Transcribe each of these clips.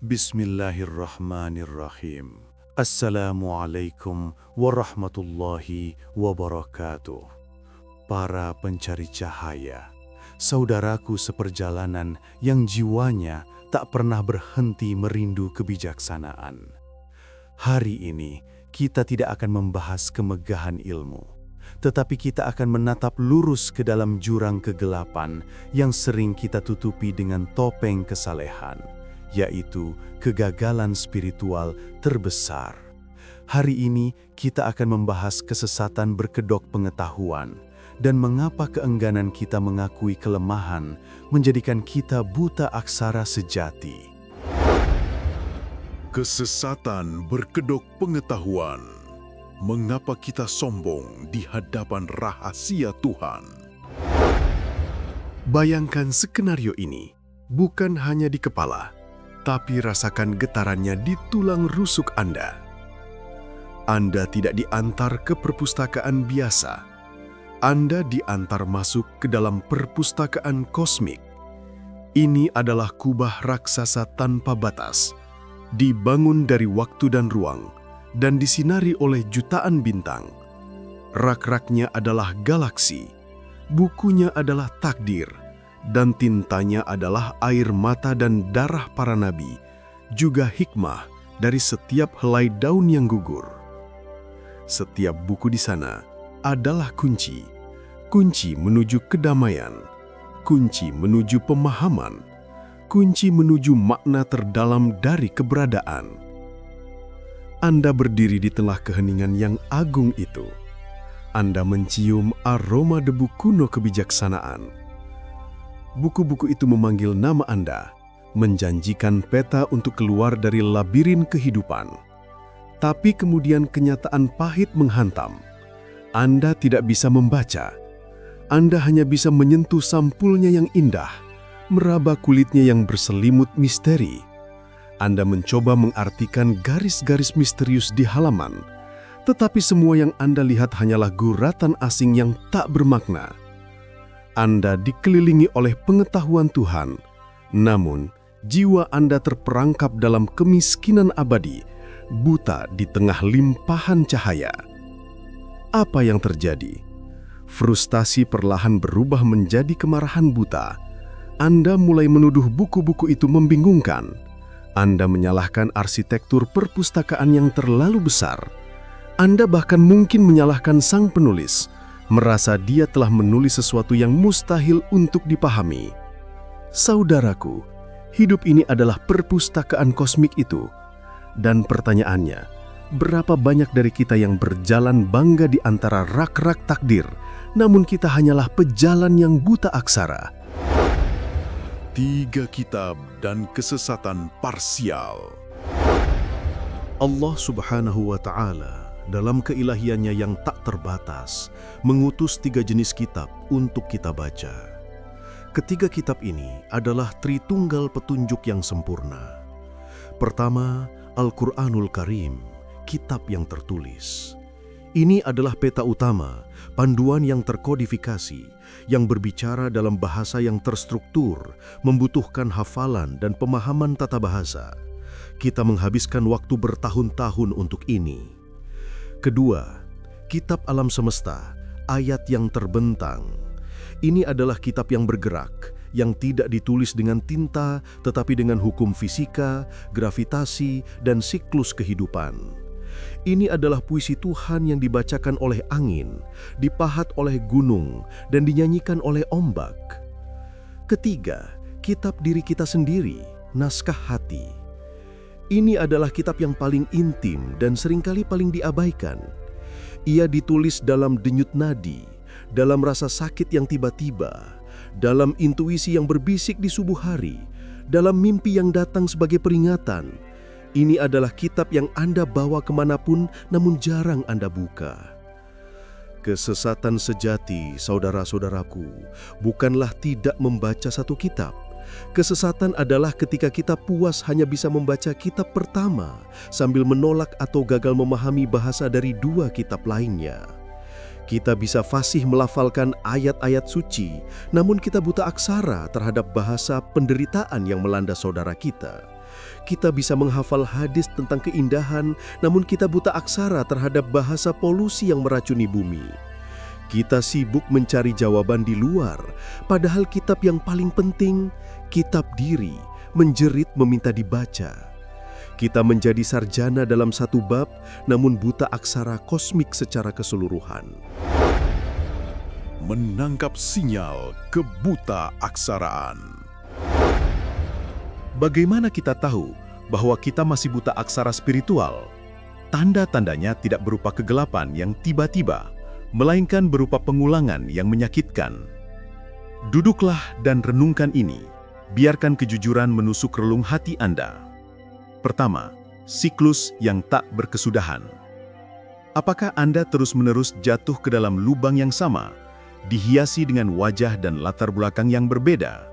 Bismillahirrahmanirrahim. Assalamualaikum warahmatullahi wabarakatuh. Para pencari cahaya, saudaraku seperjalanan yang jiwanya tak pernah berhenti merindu kebijaksanaan. Hari ini kita tidak akan membahas kemegahan ilmu, tetapi kita akan menatap lurus ke dalam jurang kegelapan yang sering kita tutupi dengan topeng kesalehan, yaitu kegagalan spiritual terbesar. Hari ini kita akan membahas kesesatan berkedok pengetahuan dan mengapa keengganan kita mengakui kelemahan menjadikan kita buta aksara sejati. Kesesatan berkedok pengetahuan. Mengapa kita sombong di hadapan rahasia Tuhan? Bayangkan skenario ini, bukan hanya di kepala, tapi rasakan getarannya di tulang rusuk Anda. Anda tidak diantar ke perpustakaan biasa. Anda diantar masuk ke dalam perpustakaan kosmik. Ini adalah kubah raksasa tanpa batas, dibangun dari waktu dan ruang, dan disinari oleh jutaan bintang. Rak-raknya adalah galaksi, bukunya adalah takdir, dan tintanya adalah air mata dan darah para nabi, juga hikmah dari setiap helai daun yang gugur. Setiap buku di sana adalah kunci, kunci menuju kedamaian, kunci menuju pemahaman, kunci menuju makna terdalam dari keberadaan. Anda berdiri di tengah keheningan yang agung itu. Anda mencium aroma debu kuno kebijaksanaan. Buku-buku itu memanggil nama Anda, menjanjikan peta untuk keluar dari labirin kehidupan. Tapi kemudian kenyataan pahit menghantam. Anda tidak bisa membaca. Anda hanya bisa menyentuh sampulnya yang indah, meraba kulitnya yang berselimut misteri. Anda mencoba mengartikan garis-garis misterius di halaman, tetapi semua yang Anda lihat hanyalah guratan asing yang tak bermakna. Anda dikelilingi oleh pengetahuan Tuhan, namun jiwa Anda terperangkap dalam kemiskinan abadi, buta di tengah limpahan cahaya. Apa yang terjadi? Frustasi perlahan berubah menjadi kemarahan buta. Anda mulai menuduh buku-buku itu membingungkan. Anda menyalahkan arsitektur perpustakaan yang terlalu besar. Anda bahkan mungkin menyalahkan sang penulis, merasa dia telah menulis sesuatu yang mustahil untuk dipahami. Saudaraku, hidup ini adalah perpustakaan kosmik itu. Dan pertanyaannya, berapa banyak dari kita yang berjalan bangga di antara rak-rak takdir, namun kita hanyalah pejalan yang buta aksara. 3 kitab dan kesesatan parsial. Allah Subhanahu wa Ta'ala dalam keilahiannya yang tak terbatas mengutus 3 jenis kitab untuk kita baca. Ketiga kitab ini adalah tritunggal petunjuk yang sempurna. Pertama, Al-Quranul Karim, kitab yang tertulis. Ini adalah peta utama, panduan yang terkodifikasi, yang berbicara dalam bahasa yang terstruktur, membutuhkan hafalan dan pemahaman tata bahasa. Kita menghabiskan waktu bertahun-tahun untuk ini. Kedua, kitab alam semesta, ayat yang terbentang. Ini adalah kitab yang bergerak, yang tidak ditulis dengan tinta, tetapi dengan hukum fisika, gravitasi, dan siklus kehidupan. Ini adalah puisi Tuhan yang dibacakan oleh angin, dipahat oleh gunung, dan dinyanyikan oleh ombak. Ketiga, kitab diri kita sendiri, naskah hati. Ini adalah kitab yang paling intim dan seringkali paling diabaikan. Ia ditulis dalam denyut nadi, dalam rasa sakit yang tiba-tiba, dalam intuisi yang berbisik di subuh hari, dalam mimpi yang datang sebagai peringatan. Ini adalah kitab yang Anda bawa kemanapun, namun jarang Anda buka. Kesesatan sejati, saudara-saudaraku, bukanlah tidak membaca satu kitab. Kesesatan adalah ketika kita puas hanya bisa membaca kitab pertama, sambil menolak atau gagal memahami bahasa dari 2 kitab lainnya. Kita bisa fasih melafalkan ayat-ayat suci, namun kita buta aksara terhadap bahasa penderitaan yang melanda saudara kita. Kita bisa menghafal hadis tentang keindahan, namun kita buta aksara terhadap bahasa polusi yang meracuni bumi. Kita sibuk mencari jawaban di luar, padahal kitab yang paling penting, kitab diri, menjerit meminta dibaca. Kita menjadi sarjana dalam satu bab, namun buta aksara kosmik secara keseluruhan. Menangkap sinyal kebuta aksaraan. Bagaimana kita tahu bahwa kita masih buta aksara spiritual? Tanda-tandanya tidak berupa kegelapan yang tiba-tiba, melainkan berupa pengulangan yang menyakitkan. Duduklah dan renungkan ini. Biarkan kejujuran menusuk relung hati Anda. Pertama, siklus yang tak berkesudahan. Apakah Anda terus-menerus jatuh ke dalam lubang yang sama, dihiasi dengan wajah dan latar belakang yang berbeda?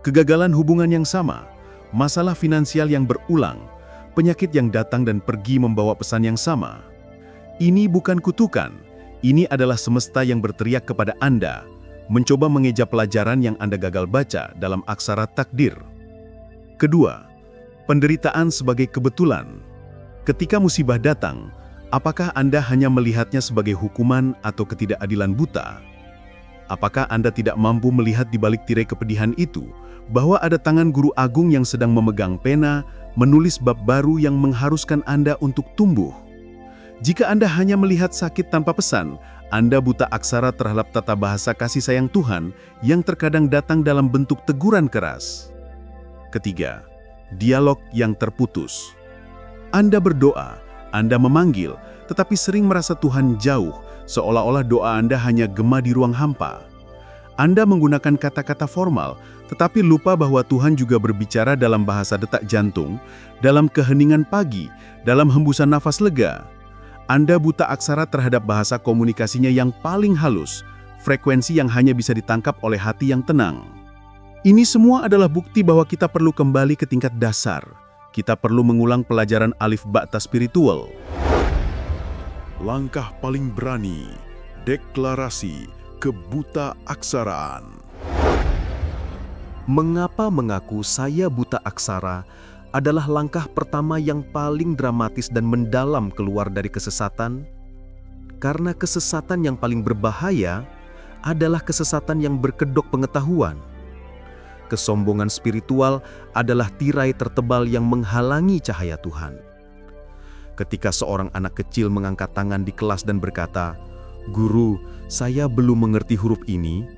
Kegagalan hubungan yang sama, masalah finansial yang berulang, penyakit yang datang dan pergi membawa pesan yang sama. Ini bukan kutukan, ini adalah semesta yang berteriak kepada Anda, mencoba mengeja pelajaran yang Anda gagal baca dalam aksara takdir. Kedua, penderitaan sebagai kebetulan. Ketika musibah datang, apakah Anda hanya melihatnya sebagai hukuman atau ketidakadilan buta? Apakah Anda tidak mampu melihat di balik tirai kepedihan itu, bahwa ada tangan guru agung yang sedang memegang pena, menulis bab baru yang mengharuskan Anda untuk tumbuh? Jika Anda hanya melihat sakit tanpa pesan, Anda buta aksara terhadap tata bahasa kasih sayang Tuhan yang terkadang datang dalam bentuk teguran keras. Ketiga, dialog yang terputus. Anda berdoa, Anda memanggil, tetapi sering merasa Tuhan jauh, seolah-olah doa Anda hanya gema di ruang hampa. Anda menggunakan kata-kata formal, tetapi lupa bahwa Tuhan juga berbicara dalam bahasa detak jantung, dalam keheningan pagi, dalam hembusan nafas lega. Anda buta aksara terhadap bahasa komunikasinya yang paling halus, frekuensi yang hanya bisa ditangkap oleh hati yang tenang. Ini semua adalah bukti bahwa kita perlu kembali ke tingkat dasar. Kita perlu mengulang pelajaran alif ba'ta spiritual. Langkah paling berani, deklarasi kebuta aksaraan. Mengapa mengaku saya buta aksara adalah langkah pertama yang paling dramatis dan mendalam keluar dari kesesatan? Karena kesesatan yang paling berbahaya adalah kesesatan yang berkedok pengetahuan. Kesombongan spiritual adalah tirai tertebal yang menghalangi cahaya Tuhan. Ketika seorang anak kecil mengangkat tangan di kelas dan berkata, "Guru, saya belum mengerti huruf ini,"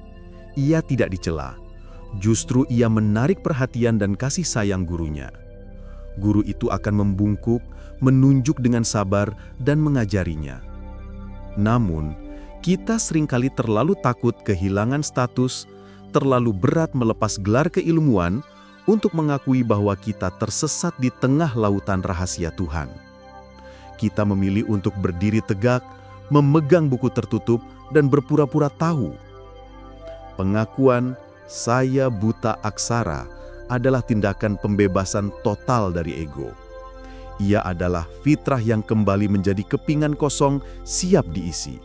ia tidak dicela. Justru ia menarik perhatian dan kasih sayang gurunya. Guru itu akan membungkuk, menunjuk dengan sabar, dan mengajarinya. Namun, kita seringkali terlalu takut kehilangan status, terlalu berat melepas gelar keilmuan untuk mengakui bahwa kita tersesat di tengah lautan rahasia Tuhan. Kita memilih untuk berdiri tegak, memegang buku tertutup, dan berpura-pura tahu. Pengakuan "saya buta aksara" adalah tindakan pembebasan total dari ego. Ia adalah fitrah yang kembali menjadi kepingan kosong siap diisi.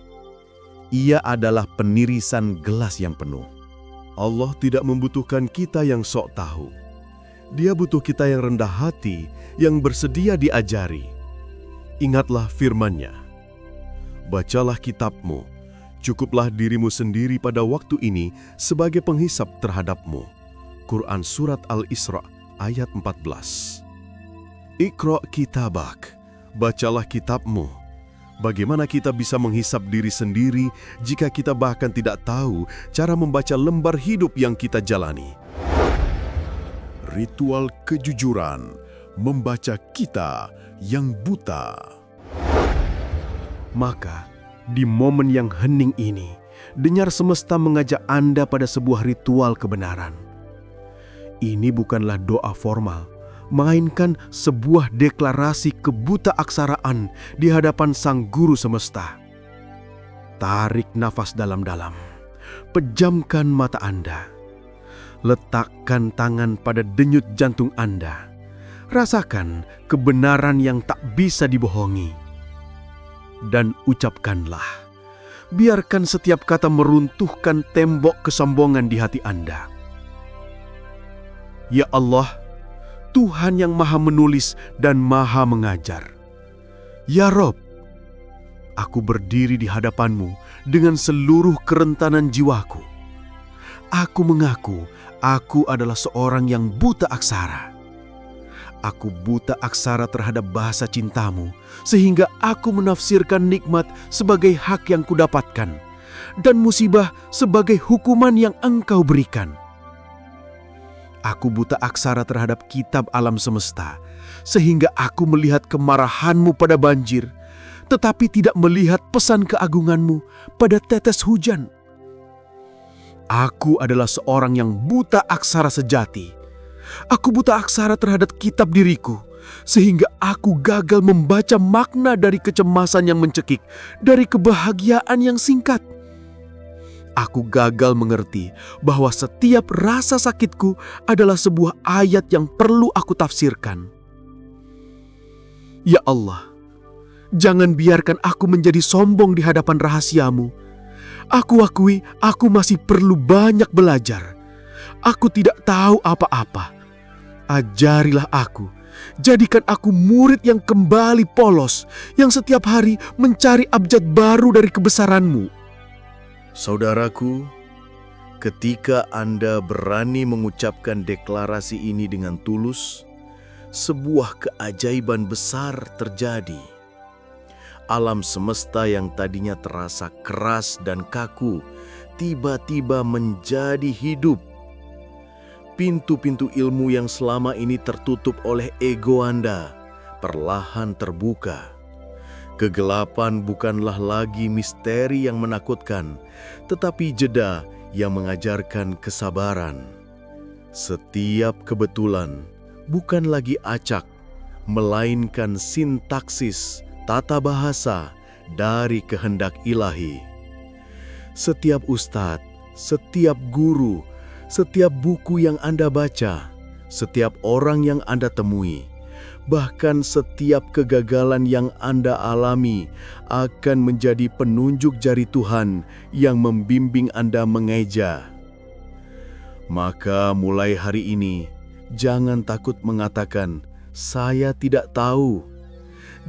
Ia adalah penirisan gelas yang penuh. Allah tidak membutuhkan kita yang sok tahu. Dia butuh kita yang rendah hati, yang bersedia diajari. Ingatlah firman-Nya. Bacalah kitabmu, cukuplah dirimu sendiri pada waktu ini sebagai penghisap terhadapmu. Quran Surat Al-Isra ayat 14. Iqra' kitabak, bacalah kitabmu. Bagaimana kita bisa menghisap diri sendiri jika kita bahkan tidak tahu cara membaca lembar hidup yang kita jalani? Ritual kejujuran, membaca kita yang buta. Maka, di momen yang hening ini, dengar semesta mengajak Anda pada sebuah ritual kebenaran. Ini bukanlah doa formal, melainkan sebuah deklarasi kebuta aksaraan di hadapan Sang Guru Semesta. Tarik nafas dalam-dalam, pejamkan mata Anda, letakkan tangan pada denyut jantung Anda, rasakan kebenaran yang tak bisa dibohongi, dan ucapkanlah. Biarkan setiap kata meruntuhkan tembok kesombongan di hati Anda. Ya Allah, Tuhan yang maha menulis dan maha mengajar. Ya Rob, aku berdiri di hadapanmu dengan seluruh kerentanan jiwaku. Aku mengaku aku adalah seorang yang buta aksara. Aku buta aksara terhadap bahasa cintamu, sehingga aku menafsirkan nikmat sebagai hak yang kudapatkan, dan musibah sebagai hukuman yang engkau berikan. Aku buta aksara terhadap kitab alam semesta, sehingga aku melihat kemarahanmu pada banjir, tetapi tidak melihat pesan keagunganmu pada tetes hujan. Aku adalah seorang yang buta aksara sejati. Aku buta aksara terhadap kitab diriku, sehingga aku gagal membaca makna dari kecemasan yang mencekik, dari kebahagiaan yang singkat. Aku gagal mengerti bahwa setiap rasa sakitku adalah sebuah ayat yang perlu aku tafsirkan. Ya Allah, jangan biarkan aku menjadi sombong di hadapan rahasiamu. Aku akui aku masih perlu banyak belajar. Aku tidak tahu apa-apa. Ajarilah aku. Jadikan aku murid yang kembali polos, yang setiap hari mencari abjad baru dari kebesaranmu. Saudaraku, ketika Anda berani mengucapkan deklarasi ini dengan tulus, sebuah keajaiban besar terjadi. Alam semesta yang tadinya terasa keras dan kaku, tiba-tiba menjadi hidup. Pintu-pintu ilmu yang selama ini tertutup oleh ego Anda perlahan terbuka. Kegelapan bukanlah lagi misteri yang menakutkan, tetapi jeda yang mengajarkan kesabaran. Setiap kebetulan bukan lagi acak, melainkan sintaksis tata bahasa dari kehendak ilahi. Setiap ustadz, setiap guru, setiap buku yang Anda baca, setiap orang yang Anda temui, bahkan setiap kegagalan yang Anda alami akan menjadi penunjuk jari Tuhan yang membimbing Anda mengeja. Maka mulai hari ini, jangan takut mengatakan, "Saya tidak tahu."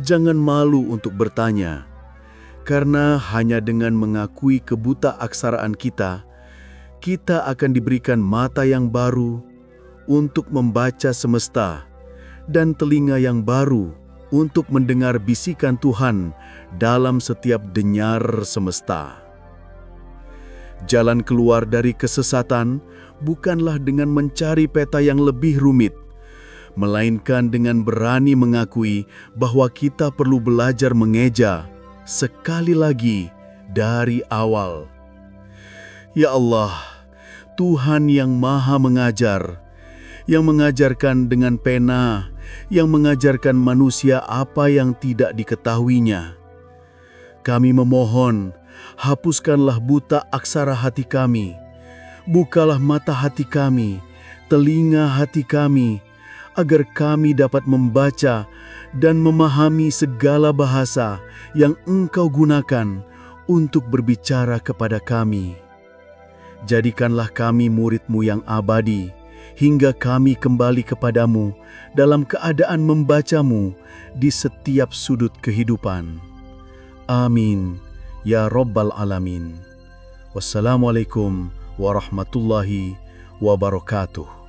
Jangan malu untuk bertanya, karena hanya dengan mengakui kebuta aksaraan kita, kita akan diberikan mata yang baru untuk membaca semesta, dan telinga yang baru untuk mendengar bisikan Tuhan dalam setiap denyar semesta. Jalan keluar dari kesesatan bukanlah dengan mencari peta yang lebih rumit, melainkan dengan berani mengakui bahwa kita perlu belajar mengeja sekali lagi dari awal. Ya Allah, Tuhan yang Maha Mengajar, yang mengajarkan dengan pena, yang mengajarkan manusia apa yang tidak diketahuinya. Kami memohon, hapuskanlah buta aksara hati kami, bukalah mata hati kami, telinga hati kami, agar kami dapat membaca dan memahami segala bahasa yang Engkau gunakan untuk berbicara kepada kami. Jadikanlah kami murid-Mu yang abadi, hingga kami kembali kepadamu dalam keadaan membacamu di setiap sudut kehidupan. Amin, ya Rabbal Alamin. Wassalamualaikum warahmatullahi wabarakatuh.